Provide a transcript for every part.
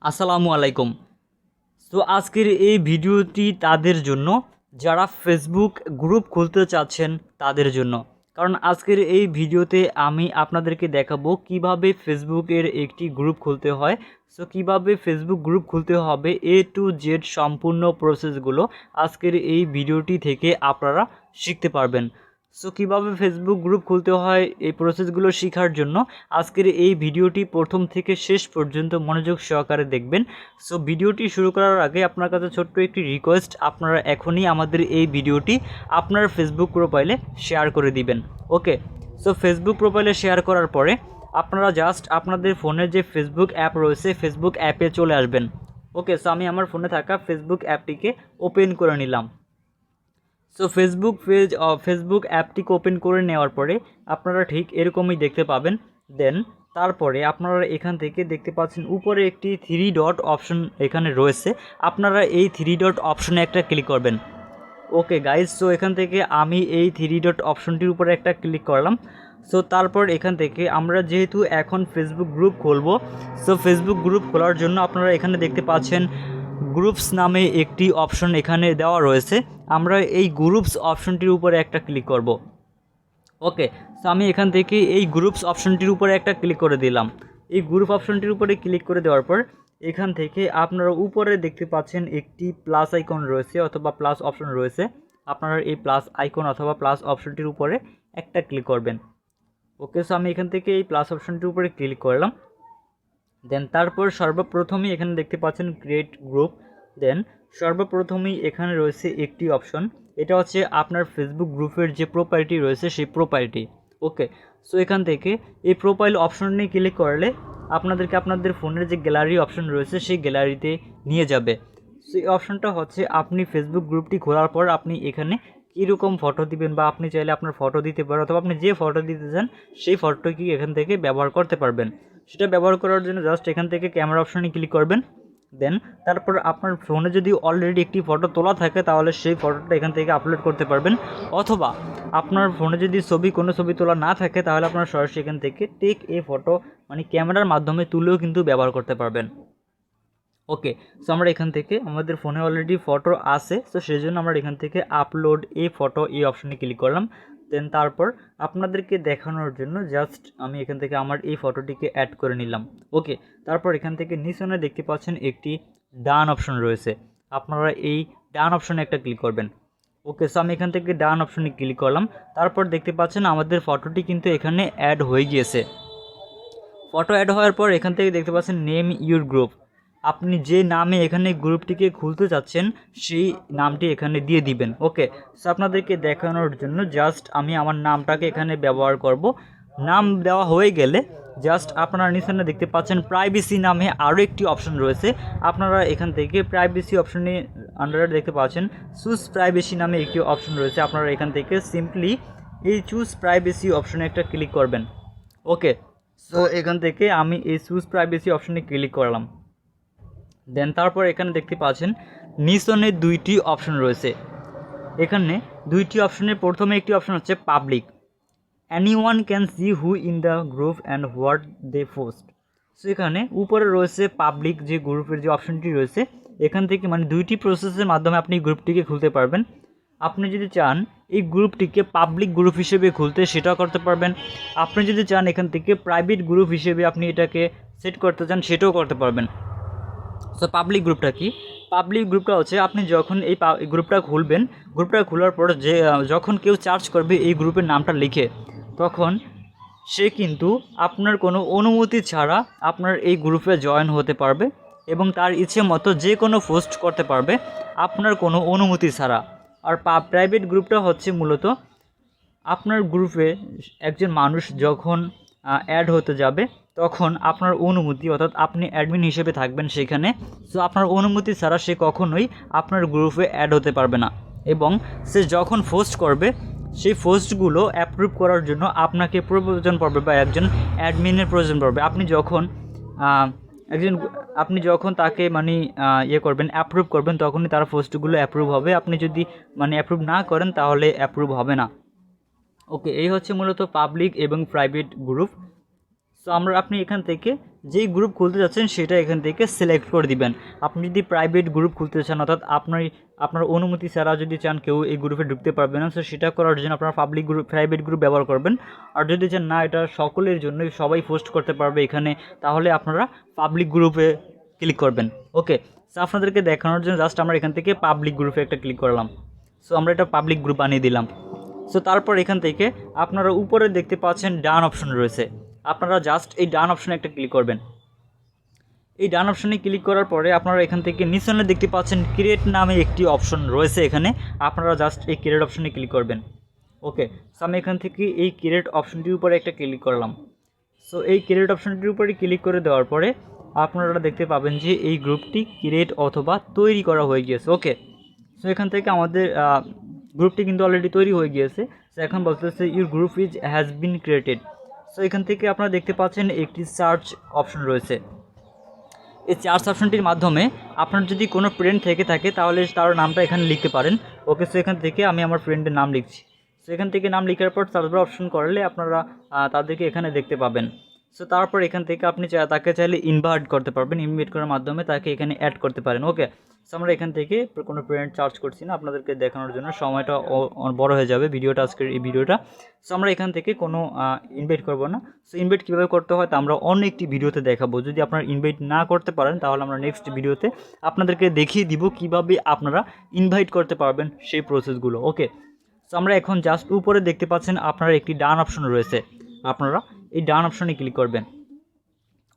আসসালামু আলাইকুম। তো আজকের এই ভিডিওটি তাদের জন্য যারা ফেসবুক গ্রুপ খুলতে চাচ্ছেন তাদের জন্য। কারণ আজকের এই ভিডিওতে আমি আপনাদেরকে দেখাবো কিভাবে ফেসবুকের একটি গ্রুপ খুলতে হয়। সো কিভাবে ফেসবুক গ্রুপ খুলতে হবে A to Z সম্পূর্ণ প্রসেসগুলো আজকের এই ভিডিওটি থেকে আপনারা শিখতে পারবেন। সো কীভাবে ফেসবুক গ্রুপ খুলতে হয় এই প্রসেসগুলো শেখার জন্য আজকের এই ভিডিওটি প্রথম থেকে শেষ পর্যন্ত মনোযোগ সহকারে দেখবেন। সো ভিডিওটি শুরু করার আগে আপনার কাছে ছোট্ট একটি রিকোয়েস্ট, আপনারা এখনই আমাদের এই ভিডিওটি আপনার ফেসবুক প্রোফাইলে শেয়ার করে দিবেন। ওকে, সো ফেসবুক প্রোফাইলে শেয়ার করার পরে আপনারা জাস্ট আপনাদের ফোনের যে ফেসবুক অ্যাপ রয়েছে ফেসবুক অ্যাপে চলে আসবেন। ওকে, সো আমি আমার ফোনে থাকা ফেসবুক অ্যাপটিকে ওপেন করে নিলাম। সো ফেসবুক অ্যাপটিকে ওপেন করে নেওয়ার পরে আপনারা ঠিক এরকমই দেখতে পাবেন। দেন তারপরে আপনারা এখান থেকে দেখতে পাচ্ছেন উপরে একটি 3 ডট অপশন এখানে রয়েছে, আপনারা এই 3 ডট অপশনে একটা ক্লিক করবেন। ওকে গাইজ, সো এখান থেকে আমি এই 3 ডট অপশনটির উপরে একটা ক্লিক করলাম। সো তারপর এখান থেকে আমরা যেহেতু এখন ফেসবুক গ্রুপ খুলবো, সো ফেসবুক গ্রুপ খোলার জন্য আপনারা এখানে দেখতে পাচ্ছেন গ্রুপস নামে একটি অপশন এখানে দেওয়া রয়েছে, আমরা এই গ্রুপস অপশনটির উপরে একটা ক্লিক করব। ওকে, সো আমি এখান থেকে এই গ্রুপস অপশনটির উপরে একটা ক্লিক করে দিলাম। এই গ্রুপ অপশনটির উপরে ক্লিক করে দেওয়ার পর এখান থেকে আপনারা উপরে দেখতে পাচ্ছেন একটি প্লাস আইকন রয়েছে অথবা প্লাস অপশন রয়েছে, আপনারা এই প্লাস আইকন অথবা প্লাস অপশনটির উপরে একটা ক্লিক করবেন। ওকে, সো আমি এখান থেকে এই প্লাস অপশনটির উপরে ক্লিক করলাম। দেন তারপর সর্বপ্রথমেই এখানে দেখতে পাচ্ছেন ক্রিয়েট গ্রুপ। দেন সর্বপ্রথমেই এখানে রয়েছে একটি অপশন, এটা হচ্ছে আপনার ফেসবুক গ্রুপের যে প্রোফাইলটি রয়েছে সেই প্রোফাইলটি। ওকে, সো এখান থেকে এই প্রোফাইল অপশন নিয়ে ক্লিক করলে আপনাদেরকে আপনাদের ফোনের যে গ্যালারি অপশন রয়েছে সেই গ্যালারিতে নিয়ে যাবে। সো এই অপশনটা হচ্ছে আপনি ফেসবুক গ্রুপটি খোলার পর আপনি এখানে কীরকম ফটো দিবেন বা আপনি চাইলে আপনার ফটো দিতে পারেন অথবা আপনি যে ফটো দিতে চান সেই ফটোটি এখান থেকে ব্যবহার করতে পারবেন। সেটা ব্যবহার করার জন্য জাস্ট এখান থেকে ক্যামেরা অপশনে ক্লিক করবেন। দেন তারপর আপনার ফোনে যদি অলরেডি একটি ফটো তোলা থাকে তাহলে সেই ফটোটা এখান থেকে আপলোড করতে পারবেন, অথবা আপনার ফোনে যদি কোনো ছবি তোলা না থাকে তাহলে আপনার সরাসরি এখান থেকে টেক এ ফটো মানে ক্যামেরার মাধ্যমে তুলেও কিন্তু ব্যবহার করতে পারবেন। ওকে, সো আমরা এখান থেকে আমাদের ফোনে অলরেডি ফটো আছে, সো সেই জন্য আমরা এখান থেকে আপলোড এ ফটো এই অপশনে ক্লিক করলাম। দেন তারপর আপনাদেরকে দেখানোর জন্য জাস্ট আমি এখান থেকে আমার এই ফটোটিকে অ্যাড করে নিলাম। ওকে, তারপর এখান থেকে নিচনে দেখতে পাচ্ছেন একটি ডান অপশন রয়েছে, আপনারা এই ডান অপশনে একটা ক্লিক করবেন। ওকে, সো আমি এখান থেকে ডান অপশনে ক্লিক করলাম। তারপর দেখতে পাচ্ছেন আমাদের ফটোটি কিন্তু এখানে অ্যাড হয়ে গিয়েছে। ফটো অ্যাড হওয়ার পর এখান থেকে দেখতে পাচ্ছেন নেম ইউর গ্রুপ, আপনি যে নামে এখানে গ্রুপটিকে খুলতে চাচ্ছেন সেই নামটি এখানে দিয়ে দিবেন। ওকে, সো আপনাদেরকে দেখানোর জন্য জাস্ট আমি আমার নামটাকে এখানে ব্যবহার করব। নাম দেওয়া হয়ে গেলে জাস্ট আপনারা নিচে দেখতে পাচ্ছেন প্রাইভেসি নামে আরও একটি অপশন রয়েছে, আপনারা এখান থেকে প্রাইভেসি অপশনে আন্ডারে দেখতে পাচ্ছেন চুজ প্রাইভেসি নামে একটি অপশন রয়েছে, আপনারা এখান থেকে সিম্পলি এই চুজ প্রাইভেসি অপশনে একটা ক্লিক করবেন। ওকে, সো এখান থেকে আমি এই চুজ প্রাইভেসি অপশনে ক্লিক করলাম। দেন তারপর এখানে দেখতে পাচ্ছেন নিচনে দুইটি অপশন রয়েছে, এখানে দুইটি অপশনের প্রথমে একটি অপশন হচ্ছে public, anyone can see who in the group and what they post. So এখানে উপরে রয়েছে পাবলিক যে গ্রুপের যে অপশনটি রয়েছে, এখান থেকে মানে দুইটি প্রসেসের মাধ্যমে আপনি গ্রুপটিকে খুলতে পারবেন। আপনি যদি চান এই গ্রুপটিকে পাবলিক গ্রুপ হিসেবে খুলতে সেটাও করতে পারবেন, আপনি যদি চান এখান থেকে প্রাইভেট গ্রুপ হিসেবে আপনি এটাকে সেট করতে চান সেটাও করতে পারবেন। সো পাবলিক গ্রুপটা কি? পাবলিক গ্রুপটা হচ্ছে আপনি যখন এই গ্রুপটা খুলবেন, গ্রুপটা খোলার পর যে যখন কেউ সার্চ করবে এই গ্রুপের নামটা লিখে, তখন সে কিন্তু আপনার কোনো অনুমতি ছাড়া আপনার এই গ্রুপে জয়েন হতে পারবে এবং তার ইচ্ছে মতো যে কোনো পোস্ট করতে পারবে আপনার কোনো অনুমতি ছাড়া। আর প্রাইভেট গ্রুপটা হচ্ছে মূলত আপনার গ্রুপে একজন মানুষ যখন অ্যাড হতে যাবে তখন আপনার অনুমতি, অর্থাৎ আপনি অ্যাডমিন হিসেবে থাকবেন সেখানে, সো আপনার অনুমতি ছাড়া সে কখনোই আপনার গ্রুপে অ্যাড হতে পারবে না। এবং সে যখন পোস্ট করবে সেই পোস্টগুলো অ্যাপ্রুভ করার জন্য আপনাকে প্রয়োজন পড়বে বা একজন অ্যাডমিনের প্রয়োজন পড়বে। আপনি যখন তাকে মানে করবেন, অ্যাপ্রুভ করবেন, তখনই তার পোস্টগুলো অ্যাপ্রুভ হবে। আপনি যদি মানে অ্যাপ্রুভ না করেন তাহলে অ্যাপ্রুভ হবে না। ওকে, এই হচ্ছে মূলত পাবলিক এবং প্রাইভেট গ্রুপ। সো সো আপনি এখান থেকে যেই গ্রুপ খুলতে যাচ্ছেন সেটা এখান থেকে সিলেক্ট করে দিবেন। আপনি যদি প্রাইভেট গ্রুপ খুলতে চান, অর্থাৎ আপনার অনুমতি ছাড়া যদি চান কেউ এই গ্রুপে ঢুকতে পারবে না, সো সেটা করার জন্য আপনারা প্রাইভেট গ্রুপ ব্যবহার করবেন। আর যদি চান না এটা সকলের জন্য, সবাই পোস্ট করতে পারবে এখানে, তাহলে আপনারা পাবলিক গ্রুপে ক্লিক করবেন। ওকে, সো আপনাদেরকে দেখানোর জন্য জাস্ট আমরা এখান থেকে পাবলিক গ্রুপে একটা ক্লিক করলাম। সো আমরা এটা পাবলিক গ্রুপ বানিয়ে দিলাম। সো তারপর এখান থেকে আপনারা উপরে দেখতে পাচ্ছেন ডান অপশন রয়েছে, আপনারা জাস্ট এই ডান অপশনে একটা ক্লিক করবেন। এই ডান অপশনে ক্লিক করার পরে আপনারা এখান থেকে নিচনে দেখতে পাচ্ছেন ক্রিয়েট নামে একটি অপশন রয়েছে এখানে, আপনারা জাস্ট এই ক্রিয়েট অপশনে ক্লিক করবেন। ওকে, সো আমি এখান থেকে এই ক্রিয়েট অপশনটির উপরে একটা ক্লিক করলাম। সো এই ক্রিয়েট অপশনটির উপরে ক্লিক করে দেওয়ার পরে আপনারা দেখতে পাবেন যে এই গ্রুপটি ক্রিয়েট অথবা তৈরি করা হয়ে গিয়েছে। ওকে, সো এখান থেকে আমাদের গ্রুপটি কিন্তু অলরেডি তৈরি হয়ে গিয়েছে। সো এখন বলতেছে your group has been created. So এখান থেকে আপনারা দেখতে পাচ্ছেন একটি সার্চ অপশন রয়েছে। এই সার্চ অপশনটির মাধ্যমে আপনার যদি কোনো ফ্রেন্ড থেকে থাকে তাহলে তার নামটা এখানে লিখতে পারেন। ওকে, সো এখান থেকে আমি আমার ফ্রেন্ডের নাম লিখছি। সো এখান থেকে নাম লেখার পর সার্চ অপশন করলে আপনারা তাদেরকে এখানে দেখতে পাবেন। সো তারপর এখান থেকে আপনি তাকে চাইলে ইনভাইট করতে পারবেন, ইনভাইট করার মাধ্যমে তাকে এখানে অ্যাড করতে পারেন। ওকে, সো আমরা এখান থেকে কোনো ফ্রেন্ড চার্জ করছি না, আপনাদেরকে দেখানোর জন্য সময়টা বড় হয়ে যাবে ভিডিওটা, আজকের এই ভিডিওটা। সো আমরা এখান থেকে কোনো ইনভাইট করব না। সো ইনভাইট কীভাবে করতে হয় তা আমরা অন্য একটি ভিডিওতে দেখাবো। যদি আপনারা ইনভাইট না করতে পারেন তাহলে আমরা নেক্সট ভিডিওতে আপনাদেরকে দেখিয়ে দিব কীভাবে আপনারা ইনভাইট করতে পারবেন সেই প্রসেসগুলো। ওকে, সো আমরা এখন জাস্ট উপরে দেখতে পাচ্ছেন আপনার একটি ডান অপশন রয়েছে, আপনারা এই ডান অপশনে ক্লিক করবেন।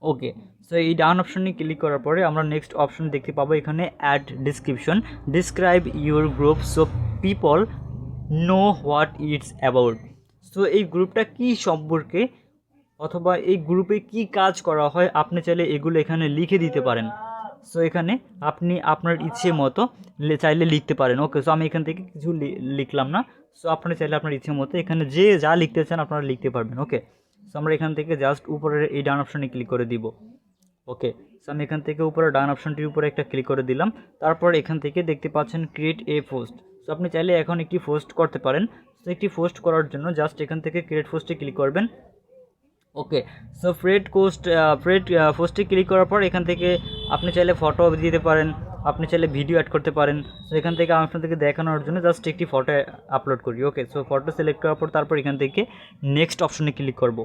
ওকে, সো এই ডান অপশনে ক্লিক করার পরে আমরা নেক্সট অপশন দেখতে পাবো এখানে add description, describe your group so people know what it's about. So এই গ্রুপটা কী সম্পর্কে অথবা এই গ্রুপে কি কাজ করা হয় আপনি চাইলে এগুলো এখানে লিখে দিতে পারেন। সো এখানে আপনি আপনার ইচ্ছে মতো চাইলে লিখতে পারেন। ওকে, সো আমি এখান থেকে কিছু লিখলাম না। সো আপনি চাইলে আপনার ইচ্ছে মতো এখানে যে যা লিখতে চান আপনারা লিখতে পারবেন। ওকে, সো আমরা এখান থেকে জাস্ট উপরের এই ডান অপশনে ক্লিক করে দিব। ওকে, সো আমি এখান থেকে উপরে ডান অপশনটির উপরে একটা ক্লিক করে দিলাম। তারপর এখান থেকে দেখতে পাচ্ছেন ক্রিয়েট এ পোস্ট। সো আপনি চাইলে এখন একটি পোস্ট করতে পারেন। সো একটি পোস্ট করার জন্য জাস্ট এখান থেকে ক্রিয়েট পোস্টে ক্লিক করবেন। ওকে, সো পোস্টে ক্লিক করার পর এখান থেকে আপনি চাইলে ফটো দিতে পারেন, আপনি চাইলে ভিডিও অ্যাড করতে পারেন। সো এখান থেকে আমি আপনাদেরকে দেখানোর জন্য জাস্ট একটি ফটো আপলোড করি। ওকে, সো ফটো সিলেক্ট করার পর তারপর এখান থেকে নেক্সট অপশনে ক্লিক করব।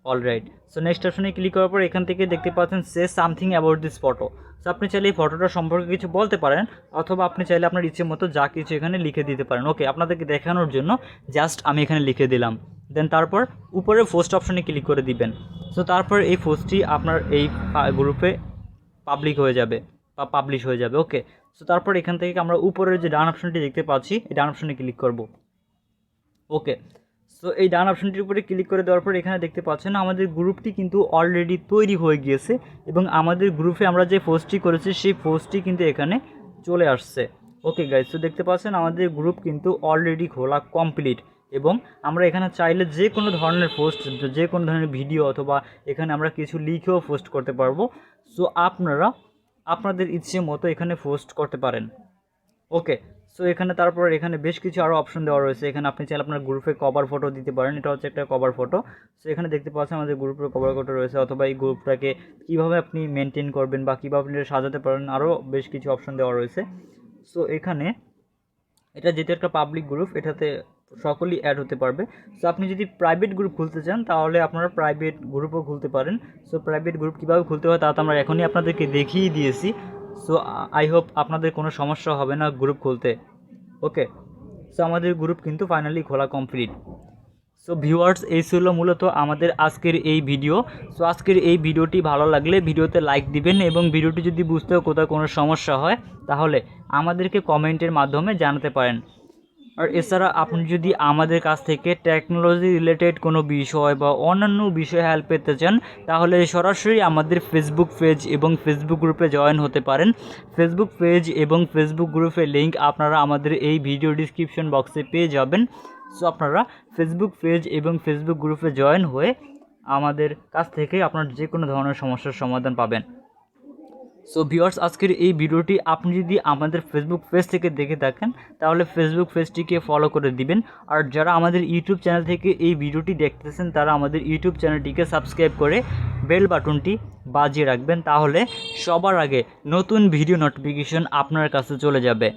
অলরাইট, সো নেক্সট অপশনে ক্লিক করার পর এখান থেকে দেখতে পাচ্ছেন say something about this photo. So আপনি চাইলে এই ফটোটা সম্পর্কে কিছু বলতে পারেন, অথবা আপনি চাইলে আপনার ইচ্ছে মতো যা কিছু এখানে লিখে দিতে পারেন। ওকে, আপনাদেরকে দেখানোর জন্য জাস্ট আমি এখানে লিখে দিলাম। দেন তারপর উপরে পোস্ট অপশনে ক্লিক করে দিবেন। সো তারপর এই পোস্টটি আপনার এই গ্রুপে পাবলিক হয়ে যাবে বা পাবলিশ হয়ে যাবে। ওকে, সো তারপর এখান থেকে আমরা উপরের যে ডান অপশনটি দেখতে পাচ্ছি এই ডান অপশনে ক্লিক করব। ওকে, সো এই ডান অপশনটির উপরে ক্লিক করে দেওয়ার পর এখানে দেখতে পাচ্ছেন আমাদের গ্রুপটি কিন্তু অলরেডি তৈরি হয়ে গিয়েছে, এবং আমাদের গ্রুপে আমরা যে পোস্টটি করেছি সেই পোস্টটি কিন্তু এখানে চলে আসছে। ওকে গাইজ, তো দেখতে পাচ্ছেন আমাদের গ্রুপ কিন্তু অলরেডি খোলা কমপ্লিট, এবং আমরা এখানে চাইলে যে কোনো ধরনের পোস্ট, যে কোনো ধরনের ভিডিও অথবা এখানে আমরা কিছু লিখেও পোস্ট করতে পারবো। সো আপনারা আপনাদের ইচ্ছে মতো এখানে পোস্ট করতে পারেন। ওকে, সো এখানে তারপর এখানে বেশ কিছু আরও অপশন দেওয়া রয়েছে। এখানে আপনি চাইলে আপনার গ্রুপে কভার ফটো দিতে পারেন, এটা হচ্ছে একটা কভার ফটো। সো এখানে দেখতে পাচ্ছেন আমাদের গ্রুপের কভার ফটো রয়েছে, অথবা এই গ্রুপটাকে কীভাবে আপনি মেনটেন করবেন বা কীভাবে আপনি সাজাতে পারেন, আরও বেশ কিছু অপশন দেওয়া রয়েছে। সো এখানে এটা যেহেতু একটা পাবলিক গ্রুপ, এটাতে সকলেই অ্যাড হতে পারবে। সো আপনি যদি প্রাইভেট গ্রুপ খুলতে চান তাহলে আপনারা প্রাইভেট গ্রুপও খুলতে পারেন। সো প্রাইভেট গ্রুপ কীভাবে খুলতে হয় তা তো আমরা এখনই আপনাদেরকে দেখিয়ে দিয়েছি। সো আই হোপ আপনাদের কোনো সমস্যা হবে না গ্রুপ খুলতে। ওকে, সো আমাদের গ্রুপ কিন্তু ফাইনালি খোলা কমপ্লিট। সো ভিউয়ার্স, এই ছিল মূলত আমাদের আজকের এই ভিডিও। সো আজকের এই ভিডিওটি ভালো লাগলে ভিডিওতে লাইক দিবেন, এবং ভিডিওটি যদি বুঝতেও কোথাও কোনো সমস্যা হয় তাহলে আমাদেরকে কমেন্টের মাধ্যমে জানাতে পারেন। আর এছাড়া আপনি যদি আমাদের কাছ থেকে টেকনোলজি রিলেটেড কোনো বিষয় বা অন্যান্য বিষয়ে হেল্প পেতে চান তাহলে সরাসরি আমাদের ফেসবুক পেজ এবং ফেসবুক গ্রুপে জয়েন হতে পারেন। ফেসবুক পেজ এবং ফেসবুক গ্রুপের লিঙ্ক আপনারা আমাদের এই ভিডিও ডিসক্রিপশন বক্সে পেয়ে যাবেন। সো আপনারা ফেসবুক পেজ এবং ফেসবুক গ্রুপে জয়েন হয়ে আমাদের কাছ থেকে আপনার যে কোনো ধরনের সমস্যার সমাধান পাবেন। সো ভিউয়ার্স, আজকের এই ভিডিওটি আপনি যদি আমাদের ফেসবুক পেজ থেকে দেখে থাকেন তাহলে ফেসবুক পেজটিকে ফলো করে দিবেন। আর যারা আমাদের ইউটিউব চ্যানেল থেকে এই ভিডিওটি দেখতেছেন তারা আমাদের ইউটিউব চ্যানেলটিকে সাবস্ক্রাইব করে বেল বাটনটি বাজিয়ে রাখবেন, তাহলে সবার আগে নতুন ভিডিও নোটিফিকেশন আপনার কাছে চলে যাবে।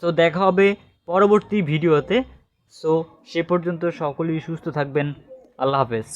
সো দেখা হবে পরবর্তী ভিডিওতে। সো সে পর্যন্ত সকলেই সুস্থ থাকবেন। আল্লাহ হাফেজ।